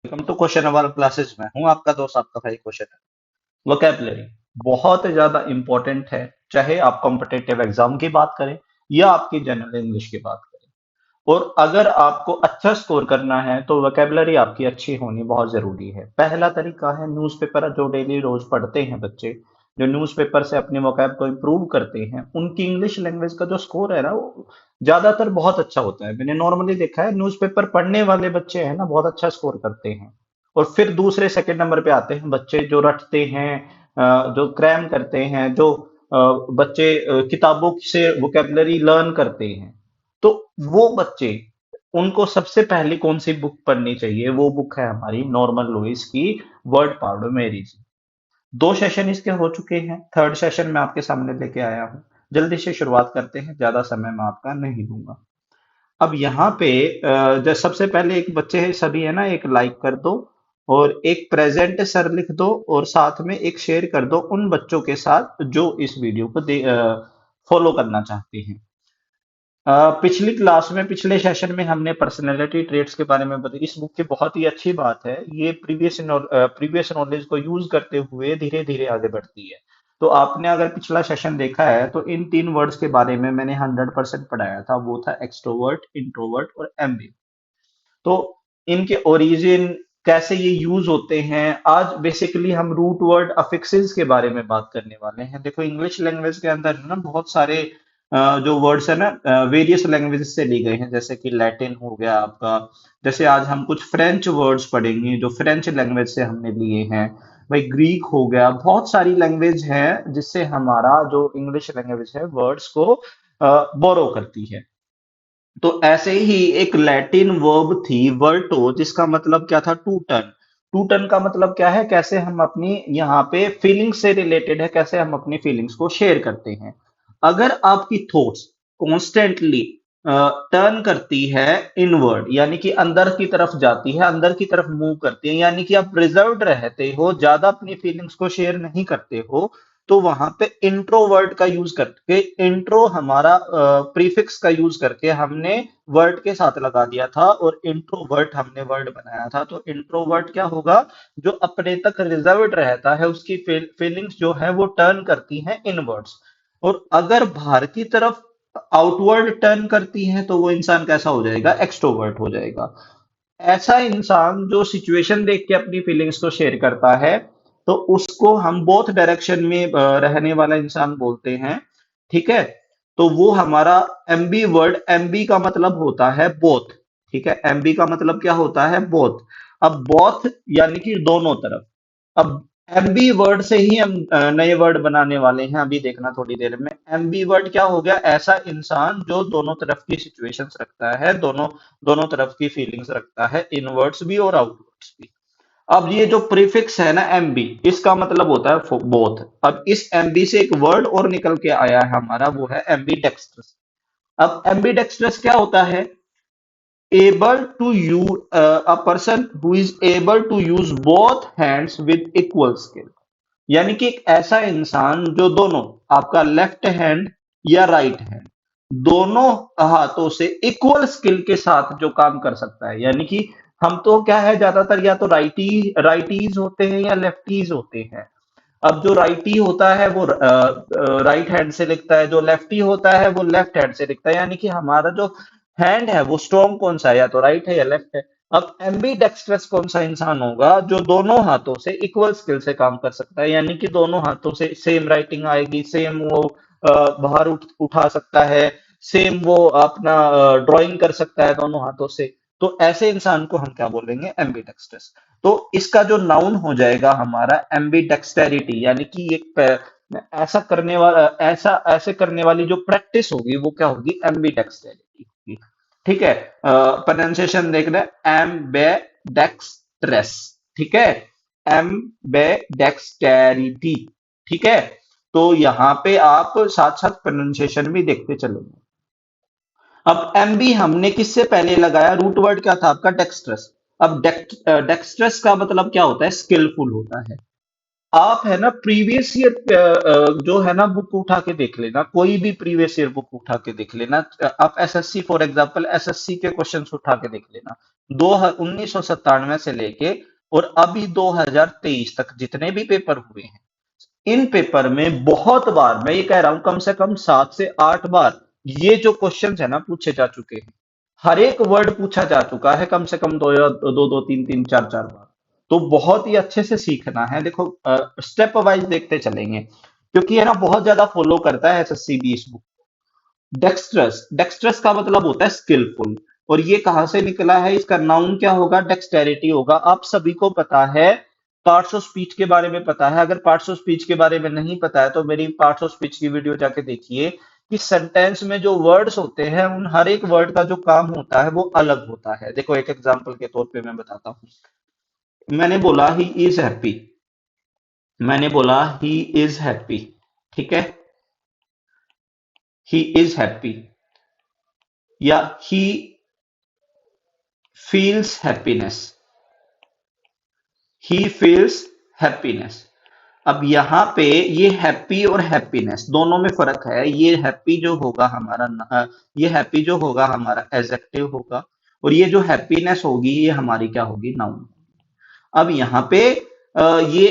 Welcome to question hour classes में हूँ आपका दोस्त आपका भाई क्वेश्चन है। वोकेबलरी बहुत ज्यादा इंपॉर्टेंट है, चाहे आप कॉम्पिटेटिव एग्जाम की बात करें या आपकी जनरल इंग्लिश की बात करें। और अगर आपको अच्छा स्कोर करना है तो वोकेबलरी आपकी अच्छी होनी बहुत जरूरी है। पहला तरीका है न्यूज़पेपर, जो डेली रोज पढ़ते हैं बच्चे, जो न्यूज़पेपर से अपने वोकैब को इम्प्रूव करते हैं, उनकी इंग्लिश लैंग्वेज का जो स्कोर है ना, वो ज्यादातर बहुत अच्छा होता है। मैंने नॉर्मली देखा है न्यूज़पेपर पढ़ने वाले बच्चे हैं ना, बहुत अच्छा स्कोर करते हैं। और फिर दूसरे सेकंड नंबर पे आते हैं बच्चे जो रटते हैं, जो क्रैम करते हैं, जो बच्चे किताबों से वोकेबलरी लर्न करते हैं। तो वो बच्चे, उनको सबसे पहले कौन सी बुक पढ़नी चाहिए? वो बुक है हमारी नॉर्मन लुइस की वर्ड पाउंड मेरीज। दो सेशन इसके हो चुके हैं, थर्ड सेशन मैं आपके सामने लेके आया हूँ। जल्दी से शुरुआत करते हैं, ज्यादा समय मैं आपका नहीं दूंगा। अब यहाँ पे जो सबसे पहले एक बच्चे है सभी है ना, एक लाइक कर दो और एक प्रेजेंट सर लिख दो और साथ में एक शेयर कर दो उन बच्चों के साथ जो इस वीडियो को फॉलो करना चाहते हैं। पिछली क्लास में, पिछले सेशन में हमने पर्सनैलिटी ट्रेट्स के बारे में बताया। इस बुक की बहुत ही अच्छी बात है, ये प्रीवियस नॉलेज को यूज करते हुए धीरे धीरे आगे बढ़ती है। तो आपने अगर पिछला सेशन देखा है तो इन तीन वर्ड्स के बारे में मैंने 100% पढ़ाया था। वो था एक्सट्रोवर्ट, इंट्रोवर्ट और एम्बी। तो इनके ओरिजिन, कैसे ये यूज होते हैं, आज बेसिकली हम रूट वर्ड अफिक्सेस के बारे में बात करने वाले हैं। देखो इंग्लिश लैंग्वेज के अंदर है ना बहुत सारे जो वर्ड्स है ना, वेरियस लैंग्वेज से लिए गए हैं, जैसे कि लैटिन हो गया आपका। जैसे आज हम कुछ फ्रेंच वर्ड्स पढ़ेंगे जो फ्रेंच लैंग्वेज से हमने लिए हैं। भाई ग्रीक हो गया, बहुत सारी लैंग्वेज है जिससे हमारा जो इंग्लिश लैंग्वेज है वर्ड्स को बोरो करती है। तो ऐसे ही एक लैटिन वर्ब थी वर्टो, जिसका मतलब क्या था? To turn. टू टर्न का मतलब क्या है? कैसे हम अपनी, यहाँ पे फीलिंग्स से रिलेटेड है, कैसे हम अपनी फीलिंग्स को शेयर करते हैं। अगर आपकी थॉट्स कॉन्स्टेंटली टर्न करती है इनवर्ड, यानी कि अंदर की तरफ जाती है, अंदर की तरफ मूव करती है, यानी कि आप रिजर्व्ड रहते हो, ज्यादा अपनी फीलिंग्स को शेयर नहीं करते हो, तो वहां पे इंट्रोवर्ट का यूज करके, इंट्रो हमारा प्रीफिक्स का यूज करके हमने वर्ड के साथ लगा दिया था और इंट्रोवर्ट हमने वर्ड बनाया था। तो इंट्रोवर्ट क्या होगा? जो अपने तक रिजर्व्ड रहता है, उसकी फीलिंग्स जो है वो टर्न करती हैं इनवर्ड्स। और अगर बाहर की तरफ आउटवर्ड टर्न करती हैं तो वो इंसान कैसा हो जाएगा? एक्सट्रोवर्ट हो जाएगा। ऐसा इंसान जो सिचुएशन देख के अपनी फीलिंग्स को शेयर करता है, तो उसको हम बोथ डायरेक्शन में रहने वाला इंसान बोलते हैं। ठीक है? तो वो हमारा एमबी वर्ड, एमबी का मतलब होता है बोथ। ठीक है? एमबी का मतलब क्या होता है? बोथ। अब बोथ यानी कि दोनों तरफ। अब एमबी वर्ड से ही हम नए वर्ड बनाने वाले हैं, अभी देखना थोड़ी देर में। एमबी वर्ड क्या हो गया? ऐसा इंसान जो दोनों तरफ की सिचुएशंस रखता है, दोनों दोनों तरफ की फीलिंग्स रखता है, इनवर्ड्स भी और आउटवर्ड्स भी। अब ये जो प्रीफिक्स है ना एमबी, इसका मतलब होता है बोथ। अब इस एमबी से एक वर्ड और निकल के आया है हमारा, वो है एमबी डेक्स्ट्रस। अब एमबी डेक्स्ट्रस क्या होता है? able to use, a person who is able to use both hands with equal skill। यानी कि एक ऐसा इंसान जो दोनों, आपका लेफ्ट हैंड या राइट हैंड, दोनों हाथों से इक्वल स्किल के साथ जो काम कर सकता है। यानी कि हम तो क्या है, ज्यादातर या तो राइटीज होते हैं या लेफ्टीज होते हैं। अब जो राइटी होता है वो राइट हैंड से लिखता है, जो लेफ्टी होता है वो लेफ्ट हैंड से लिखता है। यानी कि हमारा जो हैंड है वो स्ट्रॉन्ग कौन सा है? या तो राइट है या लेफ्ट है। अब एम्बी डेक्स्ट्रस कौन सा इंसान होगा? जो दोनों हाथों से इक्वल स्किल से काम कर सकता है, यानी कि दोनों हाथों से सेम राइटिंग आएगी, सेम वो बाहर उठा सकता है, सेम वो अपना ड्राइंग कर सकता है दोनों हाथों से। तो ऐसे इंसान को हम क्या बोलेंगे? एम्बी डेक्स्ट्रस। तो इसका जो नाउन हो जाएगा हमारा एम्बीडेक्सटेरिटी, यानी कि ऐसा करने वाला, ऐसे करने वाली जो प्रैक्टिस होगी वो क्या होगी? एम्बीडेक्सटेरिटी होगी। ठीक है? प्रोनाउंसिएशन देख रहे हैं, एम्बेडेक्सट्रेस। ठीक है? एम्बेडेक्सटेरिटी। ठीक है? तो यहाँ पे आप साथ साथ प्रोनाउंसिएशन भी देखते चलेंगे। अब एमबी हमने किससे पहले लगाया? रूट वर्ड क्या था आपका? डेक्स्ट्रस। अब डेक्स्ट्रस का मतलब क्या होता है? स्किलफुल होता है। आप है ना प्रीवियस ईयर जो है ना बुक उठा के देख लेना, कोई भी प्रीवियस ईयर बुक उठा के देख लेना। आप एसएससी फॉर एग्जांपल एसएससी के क्वेश्चंस उठा के देख लेना, दो 1997 से लेके और अभी 2023 तक जितने भी पेपर हुए हैं, इन पेपर में बहुत बार, मैं ये कह रहा हूं कम से कम 7 से 8 बार ये जो क्वेश्चंस है ना पूछे जा चुके हैं। हर एक वर्ड पूछा जा चुका है कम से कम दो या दो दो तीन तीन चार चार बार। तो बहुत ही अच्छे से सीखना है। देखो स्टेप वाइज देखते चलेंगे, क्योंकि है ना बहुत ज्यादा फॉलो करता है एसएससी भी इस बुक। डेक्स्ट्रस, डेक्स्ट्रस का मतलब होता है स्किलफुल। और ये कहां से निकला है, इसका नाउन क्या होगा, डेक्सटेरिटी होगा। आप सभी को पता है, पार्ट्स ऑफ स्पीच के बारे में पता है। अगर पार्ट्स ऑफ स्पीच के बारे में नहीं पता है तो मेरी पार्ट्स ऑफ स्पीच की वीडियो जाके देखिए कि सेंटेंस में जो वर्ड्स होते हैं उन हर एक वर्ड का जो काम होता है वो अलग होता है। देखो एक एग्जांपल के तौर पे मैं बताता हूँ। मैंने बोला ही इज हैप्पी, मैंने बोला ही इज हैप्पी, ठीक है, ही इज हैप्पी, या he feels happiness, he feels happiness. अब यहाँ पे ये हैप्पी और हैप्पीनेस दोनों में फर्क है। ये हैप्पी जो होगा हमारा ये हैप्पी जो होगा हमारा एडजेक्टिव होगा, और ये जो हैप्पीनेस होगी ये हमारी क्या होगी, नाउन। अब यहाँ पे ये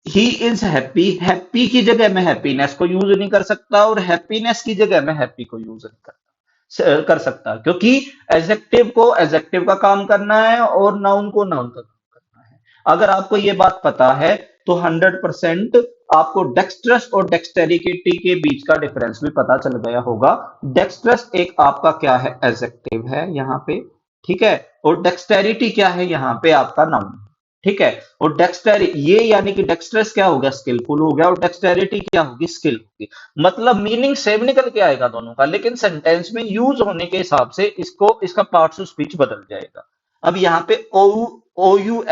ही इज हैप्पी, हैप्पी की जगह मैं हैप्पीनेस को यूज नहीं कर सकता और हैप्पीनेस की जगह मैं हैप्पी को यूज नहीं कर सकता, क्योंकि एडजेक्टिव को एडजेक्टिव का काम करना है और नाउन को नाउन का काम करना है। अगर आपको ये बात पता है तो 100% आपको डेक्स्ट्रस और डेक्सटेरिटी के बीच का डिफरेंस भी पता चल गया होगा। डेक्स्ट्रस एक आपका क्या है, एडजेक्टिव है यहाँ पे, ठीक है, और डेक्सटेरिटी क्या है यहाँ पे, आपका नाउन, ठीक है। और डेक्सटेरि ये यानी कि डेक्स्ट्रस क्या हो गया, स्किलफुल हो गया, और डेक्सटेरिटी क्या होगी, स्किल होगी। मतलब मीनिंग सेम निकल के आएगा दोनों का, लेकिन सेंटेंस में यूज होने के हिसाब से इसको इसका पार्ट्स ऑफ स्पीच बदल जाएगा। अब यहाँ पे ओ यू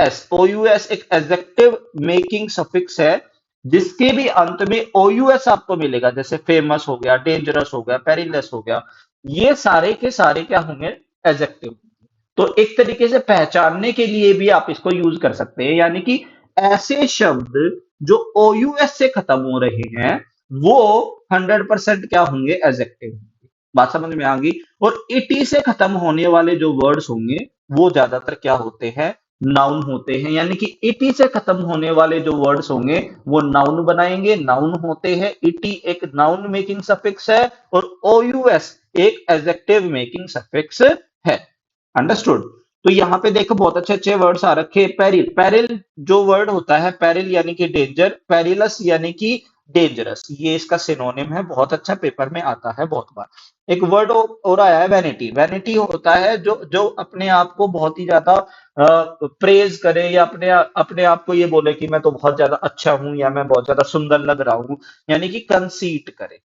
एस एक एडजेक्टिव मेकिंग सफिक्स है, जिसके भी अंत में ओ यू एस आपको मिलेगा, जैसे फेमस हो गया, डेंजरस हो गया, पेरिलस हो गया। ये सारे के सारे क्या होंगे, एडजेक्टिव। तो एक तरीके से पहचानने के लिए भी आप इसको यूज कर सकते हैं, यानी कि ऐसे शब्द जो ओ यू एस से खत्म हो रहे हैं वो 100% क्या होंगे, एडजेक्टिव। बात समझ में आ गई। और इटी से खत्म होने वाले जो वर्ड्स होंगे वो ज्यादातर क्या होते हैं, नाउन होते हैं। यानी कि इटी से खत्म होने वाले जो वर्ड्स होंगे वो नाउन बनाएंगे, नाउन होते हैं। इटी एक नाउन मेकिंग सफिक्स है और ओ यू एस एक एडजेक्टिव मेकिंग सफिक्स है। अंडरस्टूड। तो यहाँ पे देखो बहुत अच्छे अच्छे वर्ड्स आ रखे हैं। पेरिल, पेरिल जो वर्ड होता है, पेरिल यानी कि डेंजर, पेरिलस यानी कि डेंजरस, ये इसका सिनोनिम है। बहुत अच्छा, पेपर में आता है बहुत बार। एक वर्ड और आया है, वैनिटी। वैनिटी होता है जो जो अपने आप को बहुत ही ज्यादा प्रेज करे, या अपने आप को ये बोले कि मैं तो बहुत ज्यादा अच्छा हूं या मैं बहुत ज्यादा सुंदर लग रहा हूं, यानी कि कंसीट करे।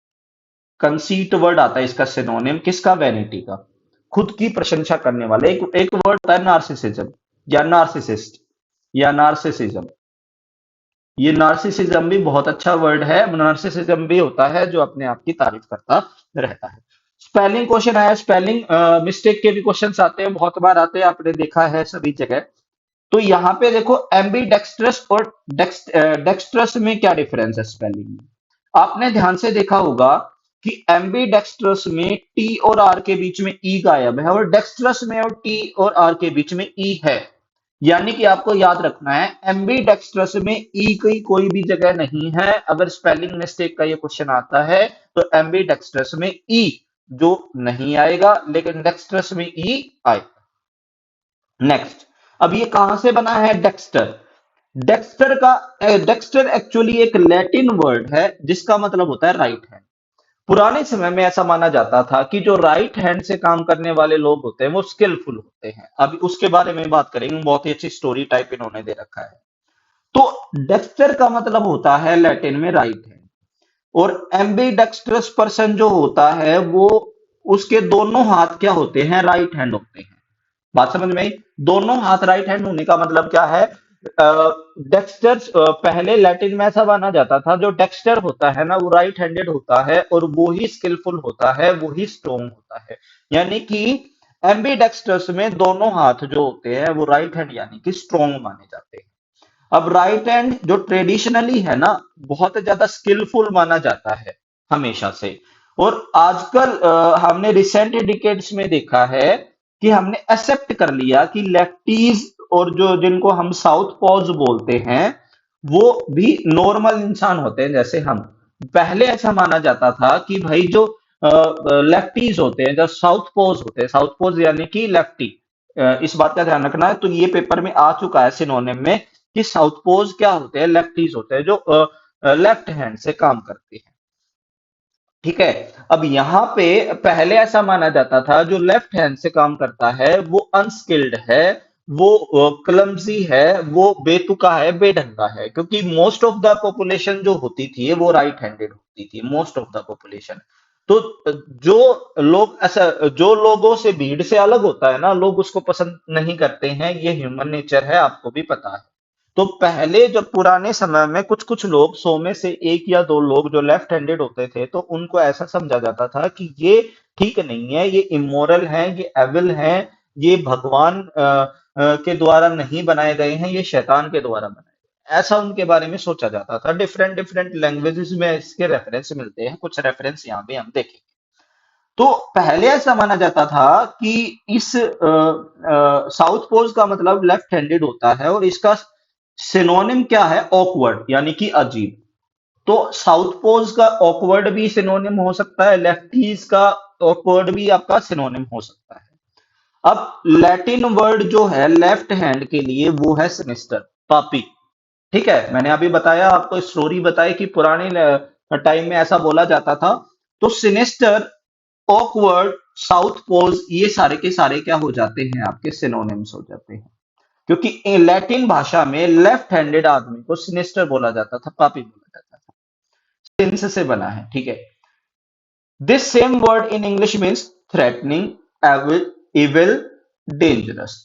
कंसीट वर्ड आता है इसका सिनोनिम किसका, वैनिटी का। खुद की प्रशंसा करने वाले। एक एक वर्ड होता है नार्सिसिज्म या नार्सिसिस्ट या नार्सिसिज्म। ये नार्सिसिज्म भी बहुत अच्छा वर्ड है। नार्सिसिज्म भी होता है जो अपने आप की तारीफ करता रहता है। स्पेलिंग क्वेश्चन आया, स्पेलिंग मिस्टेक के भी क्वेश्चन आते हैं, बहुत बार आते हैं, आपने देखा है सभी जगह। तो यहाँ पे देखो एम्बी डेक्स्ट्रस और डेक्स्ट्रस में क्या डिफरेंस है स्पेलिंग में। आपने ध्यान से देखा होगा कि एम्बी डेक्स्ट्रस में टी और आर के बीच में ई गायब है, और डेक्स्ट्रस में और टी और आर के बीच में ई है। यानी कि आपको याद रखना है एम्बी डेक्स्ट्रस में ई की कोई भी जगह नहीं है। अगर स्पेलिंग मिस्टेक का ये क्वेश्चन आता है तो एम्बी डेक्स्ट्रस में ई जो नहीं आएगा, लेकिन डेक्स्ट्रस में ई आएगा। नेक्स्ट, अब ये कहां से बना है, डेक्स्टर। डेक्स्टर एक्चुअली एक लैटिन वर्ड है जिसका मतलब होता है राइट हैंड। पुराने समय में ऐसा माना जाता था कि जो राइट हैंड से काम करने वाले लोग होते हैं वो स्किलफुल होते हैं। अभी उसके बारे में बात करेंगे, बहुत ही अच्छी स्टोरी टाइप इन्होंने दे रखा है। तो डेक्स्टर का मतलब होता है लैटिन में राइट हैंड, और एम्बीडेक्स्ट्रस पर्सन जो होता है वो उसके दोनों हाथ क्या होते हैं, राइट हैंड होते हैं। बात समझ में आई। दोनों हाथ राइट हैंड होने का मतलब क्या है, डेक्स्टर पहले लैटिन में ऐसा माना जाता था जो डेक्स्टर होता है ना वो राइट हैंडेड होता है, और वो ही स्किलफुल होता है, वो ही स्ट्रोंग होता है। यानी कि एम्बीडेक्स्ट्रस में दोनों हाथ जो होते हैं वो राइट हैंड यानी कि स्ट्रोंग माने जाते हैं। अब राइट हैंड जो ट्रेडिशनली है ना, बहुत ज्यादा स्किलफुल माना जाता है हमेशा से। और आजकल हमने रिसेंट डिकेड्स में देखा है कि हमने एक्सेप्ट कर लिया कि लेफ्टीज और जो जिनको हम साउथ पॉज बोलते हैं, वो भी नॉर्मल इंसान होते हैं जैसे हम। पहले ऐसा माना जाता था कि भाई जो लेफ्टीज होते हैं, जो साउथ पोज होते हैं, साउथ पोज यानी कि लेफ्टी, इस बात का ध्यान रखना है। तो ये पेपर में आ चुका है सिनोनिम में कि साउथ पोज क्या होते हैं, लेफ्टीज होते हैं जो लेफ्ट हैंड से काम करते हैं। ठीक है। अब यहाँ पे पहले ऐसा माना जाता था जो लेफ्ट हैंड से काम करता है वो अनस्किल्ड है, वो क्लमजी है, वो बेतुका है, बेढंगा है, क्योंकि मोस्ट ऑफ द पॉपुलेशन जो होती थी वो राइट हैंडेड होती थी, मोस्ट ऑफ द पॉपुलेशन। तो जो लोग ऐसा, जो लोगों से भीड़ से अलग होता है ना, लोग उसको पसंद नहीं करते हैं, ये ह्यूमन नेचर है, आपको भी पता है। तो पहले जब पुराने समय में कुछ कुछ लोग, 100 में से एक या दो लोग जो लेफ्ट हैंडेड होते थे, तो उनको ऐसा समझा जाता था कि ये ठीक नहीं है, ये इमोरल है, ये एविल है, ये भगवान के द्वारा नहीं बनाए गए हैं, ये शैतान के द्वारा बनाए गए हैं। ऐसा उनके बारे में सोचा जाता था। डिफरेंट डिफरेंट लैंग्वेजेस में इसके रेफरेंस मिलते हैं, कुछ रेफरेंस यहाँ भी हम देखेंगे। तो पहले ऐसा माना जाता था कि इस साउथ पोज का मतलब लेफ्ट हैंडेड होता है, और इसका सिनोनिम क्या है, ऑकवर्ड, यानी कि अजीब। तो साउथ पोज का ऑकवर्ड भी सिनोनिम हो सकता है, लेफ्टीज का ऑकवर्ड भी आपका सिनोनिम हो सकता है। अब लैटिन वर्ड जो है लेफ्ट हैंड के लिए वो है सिनिस्टर, पापी। ठीक है, मैंने अभी बताया आपको, स्टोरी बताई कि पुराने टाइम में ऐसा बोला जाता था। तो सिनिस्टर, ऑकवर्ड, साउथ पोज, ये सारे के सारे क्या हो जाते हैं, आपके सिनोनिम्स हो जाते हैं। क्योंकि लैटिन भाषा में लेफ्ट हैंडेड आदमी को सिनिस्टर बोला जाता था, पापी बोला जाता था। सिंस से बना है, ठीक है। This same word in English means threatening, evil, evil, dangerous.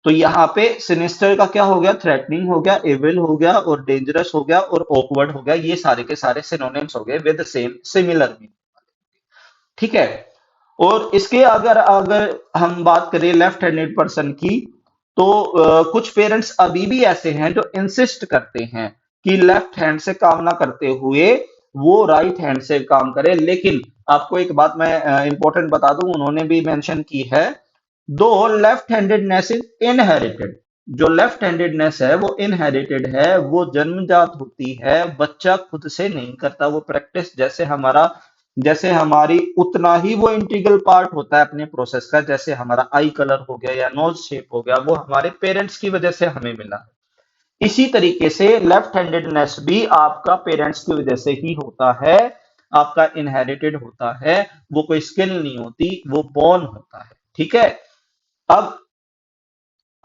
तो यहाँ पे सिनिस्टर का क्या हो गया, थ्रेटनिंग हो गया, एविल हो गया, और डेंजरस हो गया, और ऑकवर्ड हो गया। ये सारे के सारे सिनोनिम्स हो गए विद सेम सिमिलर मीनिंग। ठीक है। और इसके अगर अगर हम बात करें लेफ्ट हैंडेड पर्सन की, तो कुछ पेरेंट्स अभी भी ऐसे हैं जो इंसिस्ट करते हैं कि लेफ्ट हैंड से काम ना करते हुए वो राइट हैंड से काम करे। लेकिन आपको एक बात मैं इंपॉर्टेंट बता दूं, उन्होंने भी मेंशन की है, दो लेफ्ट हैंडेडनेस इज इनहेरिटेड। जो लेफ्ट हैंडेडनेस है वो इनहेरिटेड है, वो जन्मजात होती है, बच्चा खुद से नहीं करता वो प्रैक्टिस। जैसे हमारी उतना ही वो इंटीग्रल पार्ट होता है अपने प्रोसेस का, जैसे हमारा आई कलर हो गया या नोज शेप हो गया, वो हमारे पेरेंट्स की वजह से हमें मिला है। इसी तरीके से लेफ्ट हैंडेडनेस भी आपका पेरेंट्स की वजह से ही होता है, आपका इनहेरिटेड होता है। वो कोई स्किल नहीं होती, वो बॉर्न होता है। ठीक है। अब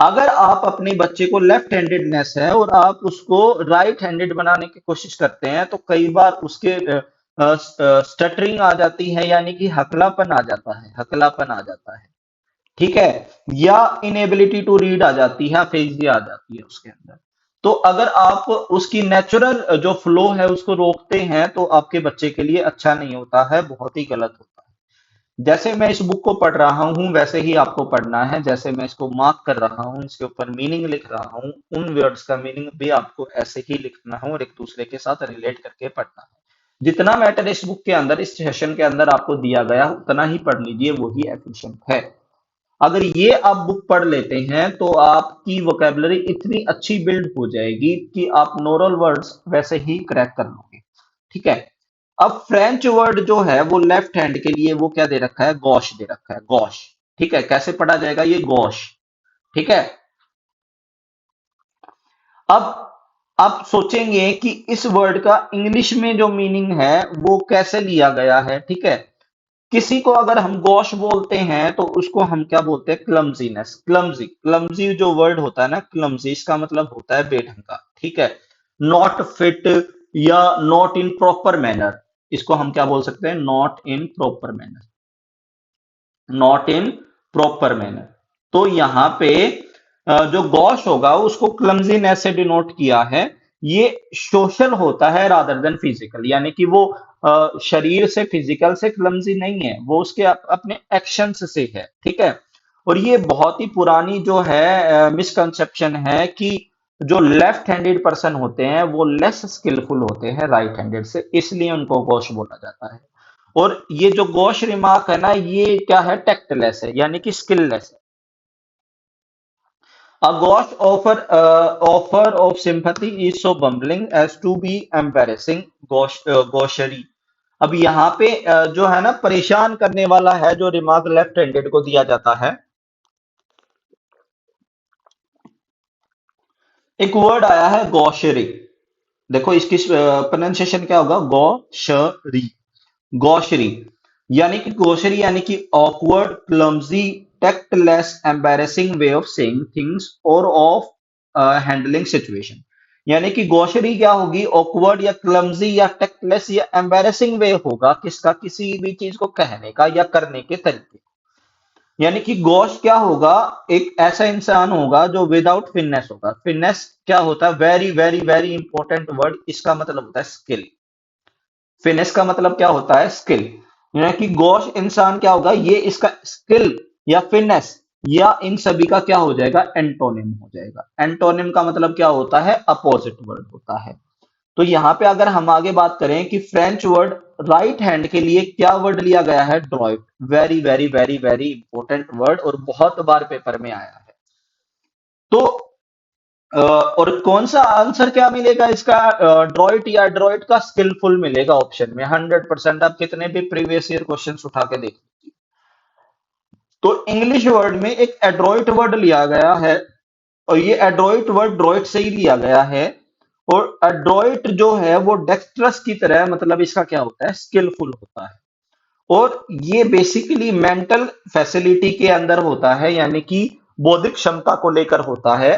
अगर आप अपने बच्चे को लेफ्ट हैंडेडनेस है और आप उसको राइट हैंडेड बनाने की कोशिश करते हैं, तो कई बार उसके स्टटरिंग आ जाती है, यानी कि हकलापन आ जाता है, हकलापन आ जाता है। ठीक है। या इनएबिलिटी टू रीड आ जाती है, अफेजिया आ जाती है उसके अंदर। तो अगर आप उसकी नेचुरल जो फ्लो है उसको रोकते हैं, तो आपके बच्चे के लिए अच्छा नहीं होता है, बहुत ही गलत होता है। जैसे मैं इस बुक को पढ़ रहा हूँ वैसे ही आपको पढ़ना है, जैसे मैं इसको मार्क कर रहा हूँ, इसके ऊपर मीनिंग लिख रहा हूँ, उन वर्ड्स का मीनिंग भी आपको ऐसे ही लिखना है और एक दूसरे के साथ रिलेट करके पढ़ना है। जितना मैटर इस बुक के अंदर, इस सेशन के अंदर आपको दिया गया उतना ही पढ़ लीजिए, वही एफिशिएंट है। अगर ये आप बुक पढ़ लेते हैं तो आपकी वोकेबलरी इतनी अच्छी बिल्ड हो जाएगी कि आप नॉर्मल वर्ड्स वैसे ही क्रैक कर लोगे। ठीक है। अब फ्रेंच वर्ड जो है वो लेफ्ट हैंड के लिए वो क्या दे रखा है, गॉश दे रखा है, गॉश। ठीक है, कैसे पढ़ा जाएगा ये, गॉश। ठीक है। अब आप सोचेंगे कि इस वर्ड का इंग्लिश में जो मीनिंग है वो कैसे लिया गया है। ठीक है। किसी को अगर हम गॉश बोलते हैं तो उसको हम क्या बोलते हैं, क्लमजीनेस, क्लमजी। क्लमजी जो वर्ड होता है ना, क्लमजी, इसका मतलब होता है बेढंगा। ठीक है। नॉट फिट या नॉट इन प्रॉपर मैनर, इसको हम क्या बोल सकते हैं, not in proper manner, not in proper manner. तो यहाँ पे जो गॉश होगा उसको क्लमजीनेस से डिनोट किया है। ये सोशल होता है रादर देन फिजिकल, यानी कि वो शरीर से, फिजिकल से क्लमजी नहीं है, वो उसके अपने एक्शंस से है। ठीक है। और ये बहुत ही पुरानी जो है मिसकंसेप्शन है कि जो लेफ्ट हैंडेड पर्सन होते हैं वो लेस स्किलफुल होते हैं राइट हैंडेड से, इसलिए उनको गॉश बोला जाता है। और ये जो गॉश रिमार्क है ना, ये क्या है, टैक्टलेस है, यानी कि स्किललेस है। A gauche offer of sympathy is so bumbling as to be embarrassing. गौशरी। अब यहाँ पे जो है ना, परेशान करने वाला है जो रिमार्क लेफ्ट हैंडेड को दिया जाता है। एक वर्ड आया है गौशरी। देखो इसकी प्रोनाउंसिएशन क्या होगा, गौशरी। गौशरी यानी कि गौशरी यानी कि awkward, clumsy, tactless, embarrassing way of saying things और ऑफ हैंडलिंग सिचुएशन। यानी कि गौशरी क्या होगी, ऑकवर्ड या क्लमजी या टेक्टलेस या एम्बैरेसिंग वे होगा किसका, किसी भी चीज को कहने का या करने के तरीके। यानी कि गौश क्या होगा, एक ऐसा इंसान होगा जो विदाउट फिटनेस होगा। फिटनेस क्या होता है, very very very important word, इसका मतलब होता है स्किल। फिनिश का मतलब क्या होता है, स्किल। यानी कि गौश इंसान क्या होगा, ये इसका स्किल या फिटनेस या इन सभी का क्या हो जाएगा, एंटोनिम हो जाएगा। एंटोनिम का मतलब क्या होता है, अपोजिट वर्ड होता है। तो यहाँ पे अगर हम आगे बात करें कि फ्रेंच वर्ड राइट हैंड के लिए क्या वर्ड लिया गया है, Druitt. Very very very very important word और बहुत बार पेपर में आया है। तो और कौन सा आंसर क्या मिलेगा इसका, ड्रॉइट या ड्रॉइट का स्किलफुल मिलेगा ऑप्शन में 100%। आप कितने भी प्रीवियस ईयर क्वेश्चंस उठा के देख। तो इंग्लिश वर्ड में एक एड्रॉइट वर्ड लिया गया है, और ये एड्रॉइट वर्ड ड्रॉइट से ही लिया गया है। और एड्रॉइट जो है वो डेक्स्ट्रस की तरह, मतलब इसका क्या होता है, स्किलफुल होता है। और ये बेसिकली मेंटल फैसिलिटी के अंदर होता है, यानी कि बौद्धिक क्षमता को लेकर होता है।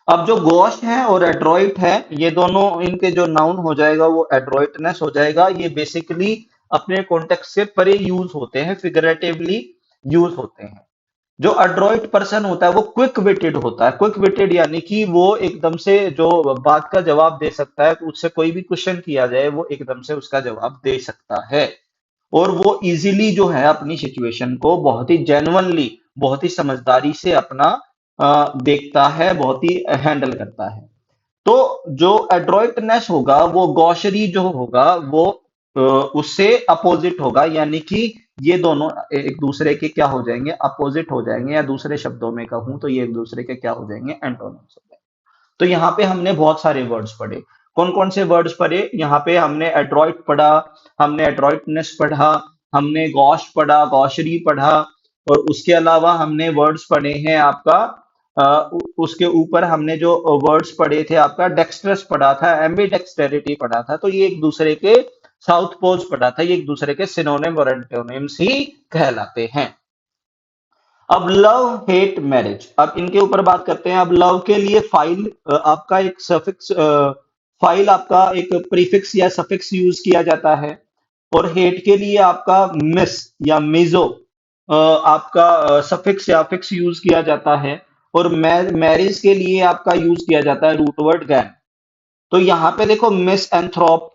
अब जो गॉश है और एड्रॉइट है, ये दोनों इनके जो नाउन हो जाएगा वो एड्रॉइटनेस हो जाएगा। ये बेसिकली अपने कॉन्टेक्स्ट से परे यूज होते हैं, फिगरेटिवली यूज होते हैं। जो एड्रॉइट पर्सन होता है वो क्विक विटेड होता है। क्विक विटेड यानी कि वो एकदम से जो बात का जवाब दे सकता है, उससे कोई भी क्वेश्चन किया जाए वो एकदम से उसका जवाब दे सकता है। और वो इजीली जो है अपनी सिचुएशन को बहुत ही जेन्युइनली, बहुत ही समझदारी से अपना देखता है, बहुत ही हैंडल करता है। तो जो एड्रॉइटनेस होगा वो गौशरी जो होगा वो उससे अपोजिट होगा, यानी कि ये दोनों एक दूसरे के क्या हो जाएंगे, अपोजिट हो जाएंगे, या दूसरे शब्दों में कहूं तो ये एक दूसरे के क्या हो जाएंगे, एंटोनिम्स हो जाएंगे। तो यहाँ पे हमने बहुत सारे वर्ड्स पढ़े। कौन कौन से वर्ड्स पढ़े, यहाँ पे हमने एड्रॉइट पढ़ा, हमने एड्रॉइटनेस पढ़ा, हमने गॉश पढ़ा, गॉशरी पढ़ा। और उसके अलावा हमने वर्ड्स पढ़े हैं आपका, उसके ऊपर हमने जो वर्ड्स पढ़े थे आपका, डेक्स्ट्रस पढ़ा था, एम्बी डेक्सटेरिटी पढ़ा था। तो ये एक दूसरे के साउथ पोज पढ़ा था, ये एक दूसरे के सिनोनिम और एंटोनिम्स ही कहलाते हैं। अब लव हेट मैरिज, अब इनके ऊपर बात करते हैं। अब लव के लिए फाइल आपका एक सफिक्स, फाइल आपका एक प्रीफिक्स या सफिक्स यूज किया जाता है। और हेट के लिए आपका मिस या मिजो आपका सफिक्स या फिक्स यूज किया जाता है। और मैरिज के लिए आपका यूज किया जाता है रूट वर्ड गैन। तो यहाँ पे देखो, मिस एंथ्रोप,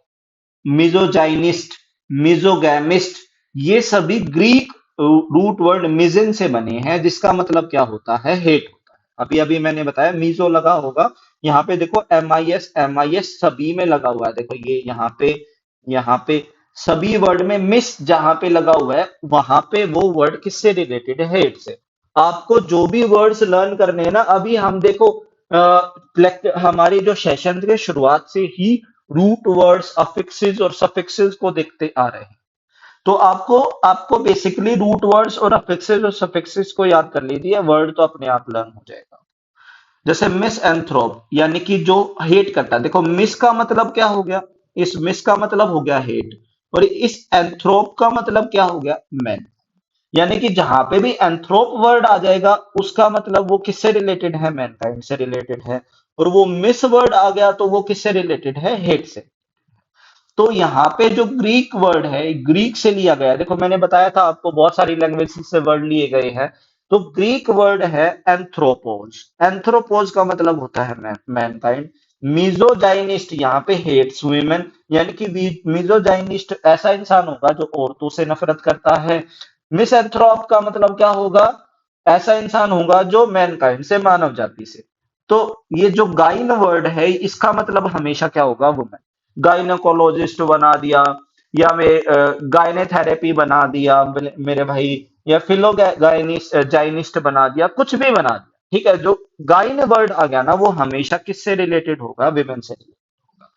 मिजोजाइनिस्ट, मिजोगैमिस्ट, ये सभी ग्रीक रूट वर्ड मिजन से बने हैं, जिसका मतलब क्या होता है, हेट होता है। अभी अभी मैंने बताया मीजो लगा होगा, यहाँ पे देखो एम आई एस सभी में लगा हुआ है। देखो ये यहाँ पे सभी वर्ड में मिस जहां पे लगा हुआ है, वहां पे वो वर्ड किससे रिलेटेड है, हेट से। आपको जो भी वर्ड्स लर्न करने हैं ना, अभी हम देखो हमारी जो सेशन के शुरुआत से ही रूट वर्ड्स, अफिक्सेस और सफिक्सेस को देखते आ रहे हैं। तो आपको आपको बेसिकली रूट वर्ड्स और अफिक्सेस और सफिक्सेस को याद कर लीजिए, वर्ड तो अपने आप लर्न हो जाएगा। जैसे मिस एंथ्रोप यानी कि जो हेट करता है। देखो मिस का मतलब क्या हो गया, इस मिस का मतलब हो गया हेट, और इस एंथ्रोप का मतलब क्या हो गया, मैन। यानी कि जहां पे भी एंथ्रोप वर्ड आ जाएगा उसका मतलब वो किससे रिलेटेड है, मैनकाइंड से रिलेटेड है। और वो मिस वर्ड आ गया तो वो किससे रिलेटेड है, हेट से। तो यहाँ पे जो ग्रीक वर्ड है, ग्रीक से लिया गया है। देखो मैंने बताया था आपको बहुत सारी लैंग्वेज से वर्ड लिए गए हैं। तो ग्रीक वर्ड है एंथ्रोपोज। एंथ्रोपोज का मतलब होता है मैनकाइंड। मिजोजाइनिस्ट यहाँ पे हेट्स वुमेन, यानी कि मिजोजाइनिस्ट ऐसा इंसान होगा जो औरतों से नफरत करता है। मिसएंथ्रोप का मतलब क्या होगा, ऐसा इंसान होगा जो मैनकाइंड से, मानव जाति से। तो ये जो गाइन वर्ड है इसका मतलब हमेशा क्या होगा, वुमेन। गाइनकोलॉजिस्ट बना दिया, या गायनेथेरेपी बना दिया मेरे भाई, या फिलो गायनिस्ट जाइनिस्ट बना दिया, कुछ भी बना दिया, ठीक है। जो गाइन वर्ड आ गया ना वो हमेशा किससे रिलेटेड होगा, विमेन से related होगा।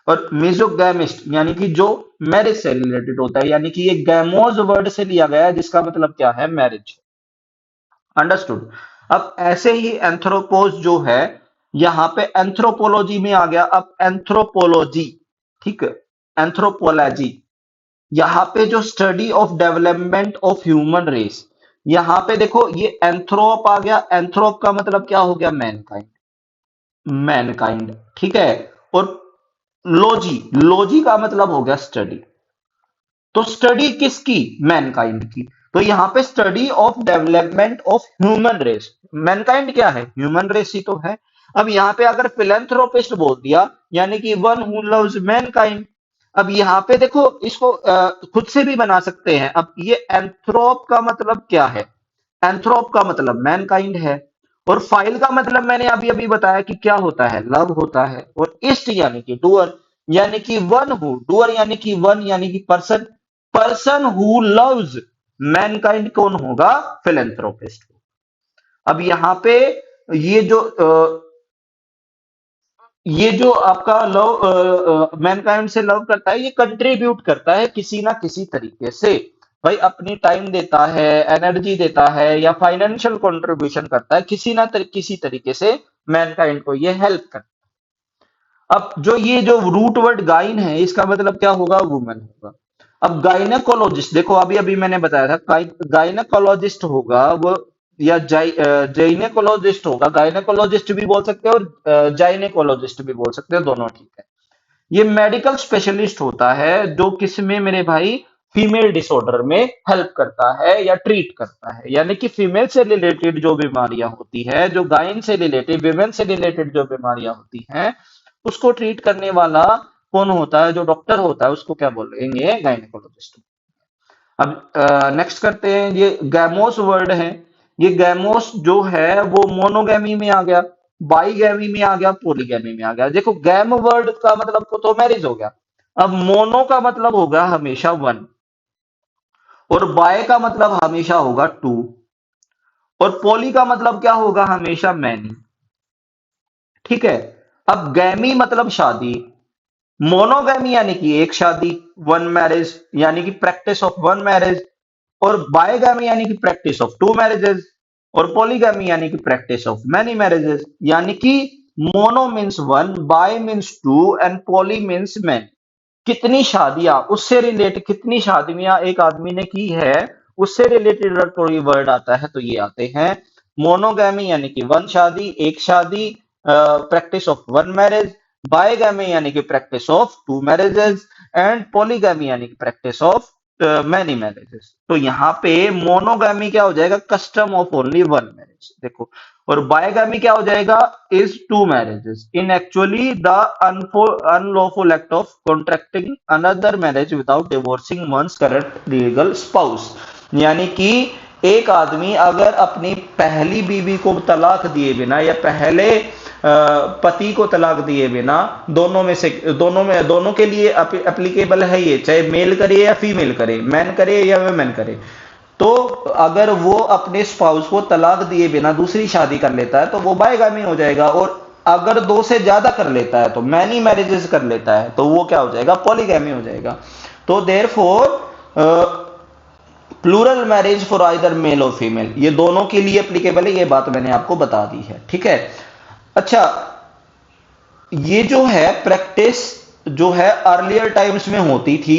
और मिजोगैमिस्ट यानी कि जो मैरिज से रिलेटेड होता है, यानी कि ये गैमोज वर्ड से लिया गया है जिसका मतलब क्या है, मैरिज। अंडरस्टूड। अब ऐसे ही एंथ्रोपोज जो है, यहां पे एंथ्रोपोलॉजी में आ गया। अब एंथ्रोपोलॉजी, ठीक है, एंथ्रोपोलॉजी, यहाँ पे जो study of development of human race, यहाँ पे देखो ये एंथ्रोप आ गया। एंथ्रोप का मतलब क्या हो गया, मैनकाइंड, मैनकाइंड, ठीक है। और लॉजी, लॉजी का मतलब हो गया स्टडी। तो स्टडी किसकी, मैनकाइंड की। तो यहाँ पे study of development of human race, mankind क्या है, ह्यूमन रेस ही तो है। अब यहाँ पे अगर फिलेंथ्रोपिस्ट बोल दिया, यानी कि वन हु लव्स मैनकाइंड। अब यहाँ पे देखो इसको खुद से भी बना सकते हैं। अब ये एंथ्रोप का मतलब क्या है, एंथ्रोप का मतलब मैनकाइंड है। और फाइल का मतलब मैंने अभी अभी बताया कि क्या होता है, लव होता है। और इस्ट यानी कि डूअर, यानी कि वन हु, डूअर यानी कि वन यानी कि person, person who loves Mankind कौन होगा, फिलेंथ्रोपिस्ट। अब यहाँ पे ये जो ये जो आपका लव मैनकाइंड से लव करता है, ये कंट्रीब्यूट करता है किसी ना किसी तरीके से। भाई अपनी टाइम देता है, एनर्जी देता है, या फाइनेंशियल कंट्रीब्यूशन करता है, किसी तरीके से मैनकाइंड को ये हेल्प करता है। अब जो ये जो रूट वर्ड गाइन है इसका मतलब क्या होगा, वुमन होगा। अब गायनेकोलॉजिस्ट देखो, अभी अभी मैंने बताया था, गायनेकोलॉजिस्ट होगा वो, या जाइनेकोलॉजिस्ट होगा। गायनेकोलॉजिस्ट भी बोल सकते हो और जाइनेकोलॉजिस्ट भी बोल सकते हो, दोनों ठीक है। ये मेडिकल स्पेशलिस्ट होता है जो किसमें मेरे भाई, फीमेल डिसऑर्डर में हेल्प करता है या ट्रीट करता है। यानी कि फीमेल से रिलेटेड जो बीमारियां होती है, जो गायन से रिलेटेड, विमेन से रिलेटेड जो बीमारियां होती हैं, उसको ट्रीट करने वाला कौन होता है, जो डॉक्टर होता है उसको क्या बोलेंगे, गायनेकोलॉजिस्ट। अब नेक्स्ट करते हैं, ये गैमोस वर्ड है। ये गैमोस जो है वो मोनोगैमी में आ गया, बाईगैमी में आ गया, पॉलीगैमी में आ गया। देखो गैम वर्ड का मतलब तो मैरिज हो गया। अब मोनो का मतलब होगा हमेशा वन, और बाय का मतलब हमेशा होगा टू, और पॉली का मतलब क्या होगा, हमेशा मैनी, ठीक है। अब गैमी मतलब शादी, मोनोगैमी यानी कि एक शादी, वन मैरिज यानी कि प्रैक्टिस ऑफ वन मैरिज, और बायगैमी यानी कि प्रैक्टिस ऑफ टू मैरिजेस, और पॉलीगैमी यानी कि प्रैक्टिस ऑफ मैनी मैरिजेस। यानी कि mono means one, bi means two, and poly means many. कितनी शादियां, उससे रिलेटेड कितनी शादियां एक आदमी ने की है, उससे रिलेटेड अगर कोई वर्ड आता है तो ये आते हैं। मोनोगैमी यानी कि वन शादी, एक शादी, practice of one marriage, bigamy यानी कि practice of two marriages, and polygamy यानी कि प्रैक्टिस ऑफ मैनी मैरिजेस। तो यहाँ पे मोनोगैमी क्या हो जाएगा, custom of only one marriage, देखो। और बायगैमी क्या हो जाएगा, is two marriages in actually the unlawful act of contracting another marriage without divorcing one's current legal spouse. यानी कि एक आदमी अगर अपनी पहली बीवी को तलाक दिए बिना, या पहले पति को तलाक दिए बिना, दोनों में से दोनों के लिए एप्लीकेबल है ये, चाहे मेल करे या फीमेल करे, मैन करे या वुमेन करे। तो अगर वो अपने स्पाउस को तलाक दिए बिना दूसरी शादी कर लेता है तो वो बायगामी हो जाएगा। और अगर दो से ज्यादा कर लेता है, तो मैनी मैरिजेस कर लेता है, तो वो क्या हो जाएगा, पॉलीगैमी हो जाएगा। तो therefore plural marriage for either male और फीमेल, ये दोनों के लिए एप्लीकेबल है, ये बात मैंने आपको बता दी है, ठीक है। अच्छा, ये जो है प्रैक्टिस जो है अर्लियर टाइम्स में होती थी,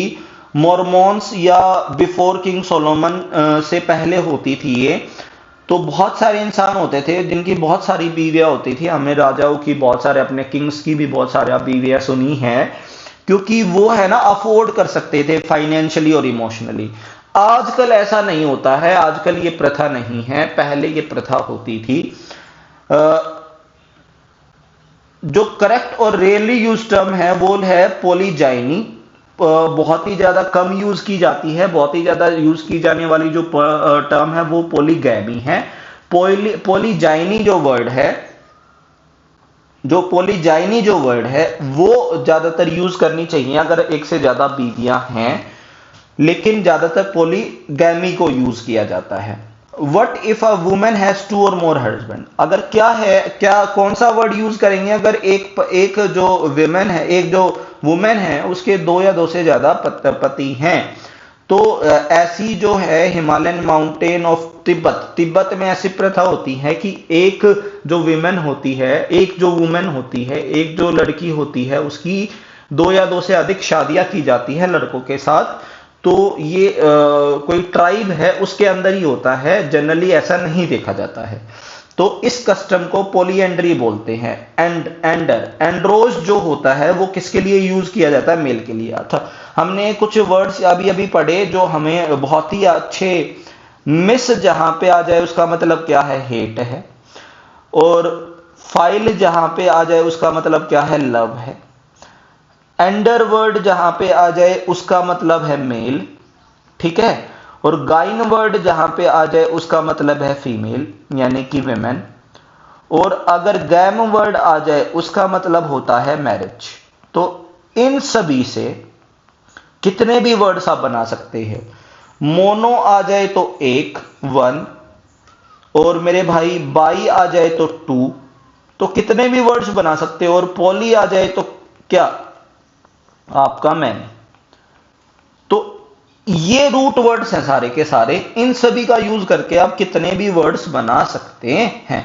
मॉर्मोन्स या बिफोर किंग सोलोमन से पहले होती थी ये। तो बहुत सारे इंसान होते थे जिनकी बहुत सारी बीवियां होती थी। हमने राजाओं की बहुत सारे, अपने किंग्स की भी बहुत सारे बीवियां सुनी हैं, क्योंकि वो है ना अफोर्ड कर सकते थे फाइनेंशियली और इमोशनली। आजकल ऐसा नहीं होता है, आजकल ये प्रथा नहीं है, पहले ये प्रथा होती थी। जो करेक्ट और रेयरली यूज टर्म है वो है पोलीजाइनी। बहुत ही ज्यादा कम यूज की जाती है, बहुत ही ज्यादा यूज की जाने वाली जो टर्म है वो पोलीगैमी है। पोलीजाइनी जो वर्ड है जो पोलीजाइनी जो वर्ड है वो ज्यादातर यूज करनी चाहिए अगर एक से ज्यादा बीवियां हैं, लेकिन ज्यादातर पोलीगैमी को यूज किया जाता है। What if a women has two और मोर हस्बैंड, अगर क्या है, क्या कौन सा वर्ड यूज करेंगे अगर एक जो विमेन है, एक जो वुमेन है उसके दो या दो से ज्यादा पति हैं। तो ऐसी जो है Himalayan mountain of Tibet, Tibet में ऐसी प्रथा होती है कि एक जो विमेन होती है, एक जो वुमेन होती है, एक जो लड़की होती है, उसकी दो या दो से अधिक शादियां की जाती है लड़कों के साथ। तो ये कोई ट्राइब है उसके अंदर ही होता है, जनरली ऐसा नहीं देखा जाता है। तो इस कस्टम को पोलीएंड्री बोलते हैं। एंड्रोज जो होता है वो किसके लिए यूज किया जाता है? मेल के लिए। अच्छा, हमने कुछ वर्ड्स अभी अभी पढ़े जो हमें बहुत ही अच्छे। मिस जहां पे आ जाए उसका मतलब क्या है? हेट है। और फाइल जहां पे आ जाए उसका मतलब क्या है? लव है। एंडर वर्ड जहां पे आ जाए उसका मतलब है मेल, ठीक है। और गाइन वर्ड जहां पे आ जाए उसका मतलब है फीमेल, यानी कि विमेन। और अगर गैम वर्ड आ जाए उसका मतलब होता है मैरिज। तो इन सभी से कितने भी वर्ड्स आप बना सकते हैं। मोनो आ जाए तो एक, वन, और मेरे भाई बाई आ जाए तो टू, तो कितने भी वर्ड्स बना सकते हो। और पॉली आ जाए तो क्या? आपका मैन। तो ये रूट वर्ड्स हैं सारे के सारे, इन सभी का यूज करके आप कितने भी वर्ड्स बना सकते हैं।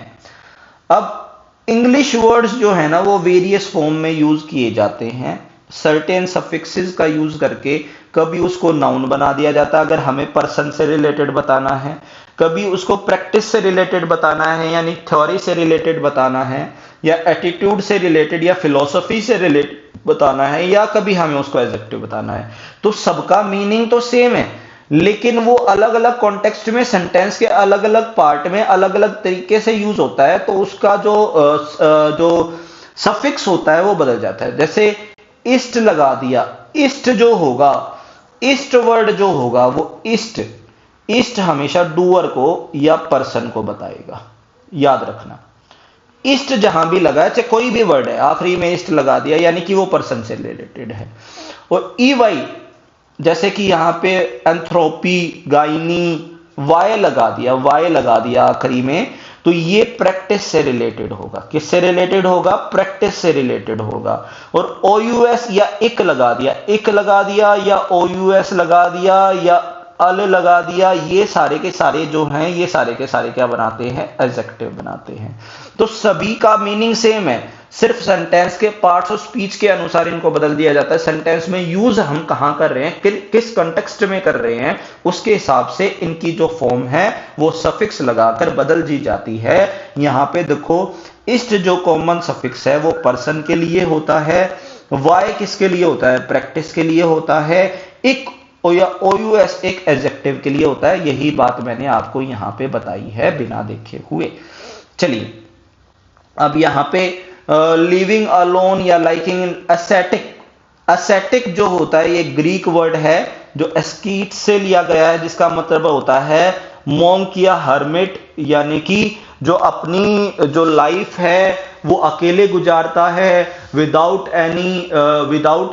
अब इंग्लिश वर्ड्स जो है ना वो वेरियस फॉर्म में यूज किए जाते हैं। सर्टेन सफिक्सेस का यूज करके कभी उसको नाउन बना दिया जाता है अगर हमें पर्सन से रिलेटेड बताना है, कभी उसको प्रैक्टिस से रिलेटेड बताना है यानी थ्योरी से रिलेटेड बताना है, या एटीट्यूड से रिलेटेड या फिलॉसफी से रिलेटेड बताना है, या कभी हमें उसको एडजेक्टिव बताना है। तो सबका मीनिंग तो सेम है, लेकिन वो अलग अलग कॉन्टेक्स्ट में सेंटेंस के अलग अलग पार्ट में अलग अलग तरीके से यूज होता है। तो उसका जो सफिक्स होता है वो बदल जाता है। जैसे ईस्ट लगा दिया, ईस्ट जो होगा, ईस्ट वर्ड जो होगा वो ईस्ट, ईस्ट हमेशा डूअर को या पर्सन को बताएगा, याद रखना। ईस्ट जहां भी लगा है, चाहे कोई भी वर्ड है, आखिरी में ईस्ट लगा दिया यानी कि वो पर्सन से रिलेटेड है। और ई वाई, जैसे कि यहां पे एंथ्रोपी, गाइनी, वाई लगा दिया, वाई लगा दिया आखिरी में, तो ये प्रैक्टिस से रिलेटेड होगा। किससे रिलेटेड होगा? प्रैक्टिस से रिलेटेड होगा। और ओ यू एस या इक लगा दिया, इक लगा दिया या ओ यू एस लगा दिया या अल लगा दिया, ये सारे के सारे जो हैं ये सारे के सारे क्या बनाते हैं? एडजेक्टिव बनाते हैं। तो सभी का मीनिंग सेम है, सिर्फ सेंटेंस के पार्ट्स ऑफ स्पीच के अनुसार इनको बदल दिया जाता है। सेंटेंस में यूज हम कहां कर रहे हैं, किस कॉन्टेक्स्ट में कर रहे हैं, उसके हिसाब से इनकी जो फॉर्म है वो सफिक्स लगाकर बदल दी जाती है। यहां पे देखो, इस्ट जो कॉमन सफिक्स है वो पर्सन के लिए होता है, वाई किसके लिए होता है? प्रैक्टिस के लिए होता है, इक या OUS एक एडजेक्टिव के लिए होता है। यही बात मैंने आपको यहां पे बताई है बिना देखे हुए। चलिए, अब यहां पे लिविंग अलोन या लाइकिंग, एस्थेटिक, एस्थेटिक जो होता है ये ग्रीक वर्ड है जो एस्कीट से लिया गया है, जिसका मतलब होता है मॉन्क या हर्मिट, यानी कि जो अपनी जो लाइफ है वो अकेले गुजारता है, without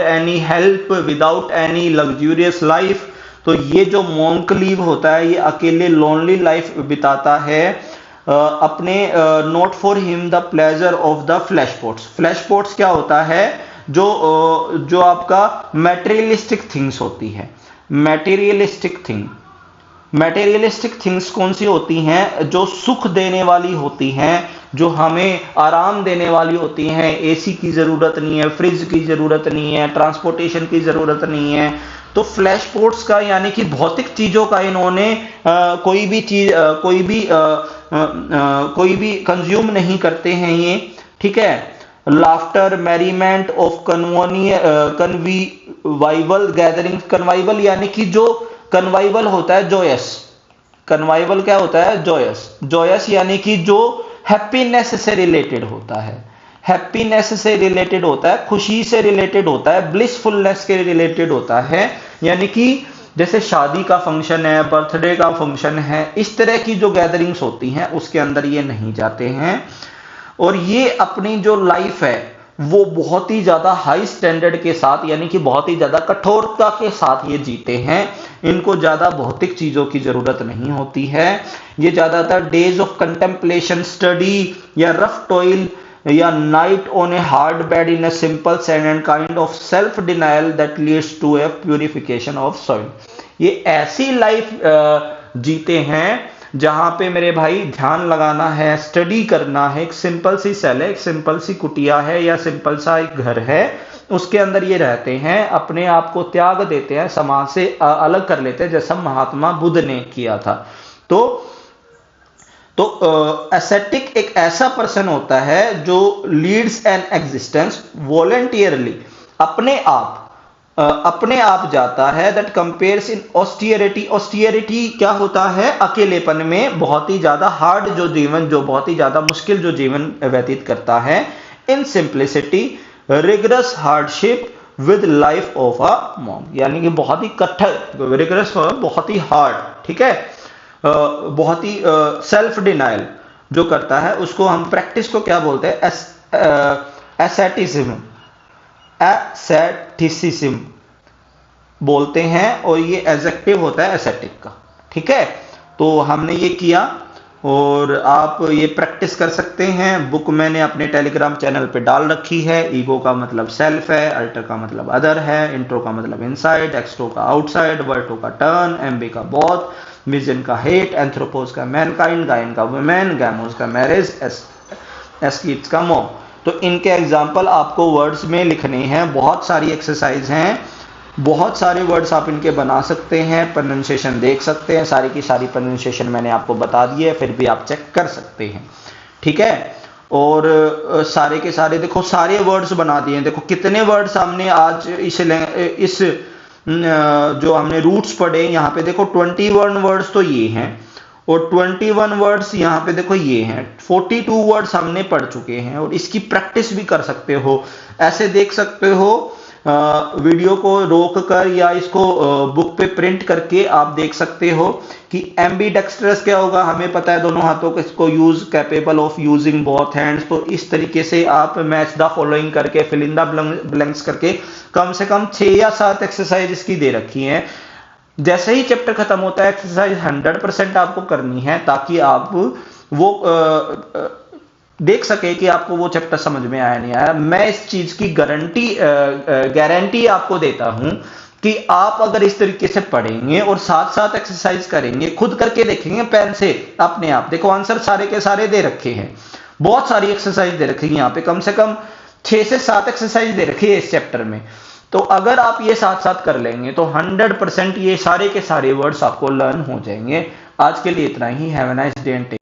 any help, without any luxurious life. तो ये जो मॉन्क लीव होता है ये अकेले लोनली लाइफ बिताता है। अपने not for him the pleasure of the flesh pots. Flesh pots क्या होता है? जो आपका मैटेरियलिस्टिक थिंग्स होती है। मैटेरियलिस्टिक थिंग, मैटेरियलिस्टिक थिंग्स कौन सी होती हैं? जो सुख देने वाली होती हैं, जो हमें आराम देने वाली होती हैं। एसी की जरूरत नहीं है, फ्रिज की जरूरत नहीं है, ट्रांसपोर्टेशन की जरूरत नहीं है। तो फ्लैश पोर्ट्स का यानी कि भौतिक चीजों का इन्होंने कोई भी चीज कोई भी कंज्यूम नहीं करते हैं ये, ठीक है। लाफ्टर, मैरीमेंट ऑफ कन्वीवाइवल गैदरिंग, कन्वाइवल यानी कि जो कन्वाइवल होता है जॉयस, कन्वाइवल क्या होता है? जॉयस, जॉयस यानी कि जो हैप्पीनेस से रिलेटेड होता है, हैप्पीनेस से रिलेटेड होता है, खुशी से रिलेटेड होता है, ब्लिसफुलनेस के रिलेटेड होता है। यानी कि जैसे शादी का फंक्शन है, बर्थडे का फंक्शन है, इस तरह की जो गैदरिंग्स होती हैं उसके अंदर ये नहीं जाते हैं। और ये अपनी जो लाइफ है वो बहुत ही ज्यादा हाई स्टैंडर्ड के साथ, यानी कि बहुत ही ज्यादा कठोरता के साथ ये जीते हैं। इनको ज्यादा भौतिक चीजों की जरूरत नहीं होती है। ये ज्यादातर डेज ऑफ कंटेम्पलेशन, स्टडी या रफ टॉयल या night on a hard bed in a simple sand and kind of self denial that leads to a purification of soul. ये ऐसी लाइफ जीते हैं जहां पे मेरे भाई ध्यान लगाना है, स्टडी करना है। एक सिंपल सी सेल है, एक सिंपल सी कुटिया है या सिंपल सा एक घर है, उसके अंदर ये रहते हैं, अपने आप को त्याग देते हैं, समाज से अलग कर लेते हैं, जैसा महात्मा बुद्ध ने किया था। तो एसेटिक एक ऐसा पर्सन होता है जो लीड्स एन एग्जिस्टेंस वॉलंटियरली, अपने आप जाता है, दैट कंपेयर्स इन ऑस्टियरिटी। ऑस्टियरिटी क्या होता है? अकेलेपन में बहुत ही ज्यादा हार्ड जो जीवन, जो बहुत ही ज्यादा मुश्किल जो जीवन व्यतीत करता है। इन simplicity rigorous hardship with life of a monk, यानी कि बहुत ही कठिन, रिगरस बहुत ही हार्ड, ठीक है, बहुत ही सेल्फ डिनायल जो करता है, उसको हम प्रैक्टिस को क्या बोलते हैं? एसेटिज्म, एसेटिसिज्म बोलते हैं, और ये एडजेक्टिव होता है एसेटिक का, ठीक है। तो हमने ये किया और आप ये प्रैक्टिस कर सकते हैं। बुक मैंने अपने टेलीग्राम चैनल पे डाल रखी है। ईगो का मतलब सेल्फ है, अल्टर का मतलब अदर है, इंट्रो का मतलब इनसाइड, एक्सट्रो का आउटसाइड, वर्टो का टर्न, एम्बी का बोथ, विजन का हेट, एंथ्रोपोस का मैनकाइंड, गायन का वुमेन, गैमोस का मैरिज, एस्कीट्स का मोह। तो इनके एग्जाम्पल आपको वर्ड्स में लिखने हैं। बहुत सारी एक्सरसाइज हैं, बहुत सारे वर्ड्स आप इनके बना सकते हैं, प्रोनाउंसिएशन देख सकते हैं, सारी की सारी प्रोनाउंसिएशन मैंने आपको बता दी है, फिर भी आप चेक कर सकते हैं, ठीक है। और सारे के सारे देखो, सारे वर्ड्स बना दिए हैं। देखो कितने वर्ड्स हमने आज इस जो हमने रूट्स पढ़े, यहाँ पे देखो 21 वर्ड्स तो ये हैं, और 21 वर्ड्स यहाँ पे देखो ये हैं। 42 वर्ड्स हमने पढ़ चुके हैं, और इसकी प्रैक्टिस भी कर सकते हो। ऐसे देख सकते हो, वीडियो को रोक कर या इसको बुक पे प्रिंट करके आप देख सकते हो कि एम्बीडेक्स्ट्रस क्या होगा। हमें पता है दोनों हाथों को use, capable of using both hands. तो इस तरीके से आप मैच द फॉलोइंग करके, फिल इन द ब्लैंक्स करके कम से कम 6 या 7 एक्सरसाइज इसकी दे रखी हैं। जैसे ही चैप्टर खत्म होता है, एक्सरसाइज 100% आपको करनी है, ताकि आप वो देख सके कि आपको वो चैप्टर समझ में आया नहीं आया। मैं इस चीज की गारंटी आपको देता हूं कि आप अगर इस तरीके से पढ़ेंगे और साथ साथ एक्सरसाइज करेंगे, खुद करके देखेंगे पेन से अपने आप, देखो आंसर सारे के सारे दे रखे हैं, बहुत सारी एक्सरसाइज दे रखी है यहाँ पे, कम से कम 6 से 7 एक्सरसाइज दे रखी है इस चैप्टर में। तो अगर आप ये साथ साथ कर लेंगे तो 100% ये सारे के सारे वर्ड्स आपको लर्न हो जाएंगे। आज के लिए इतना ही। Have a nice day and take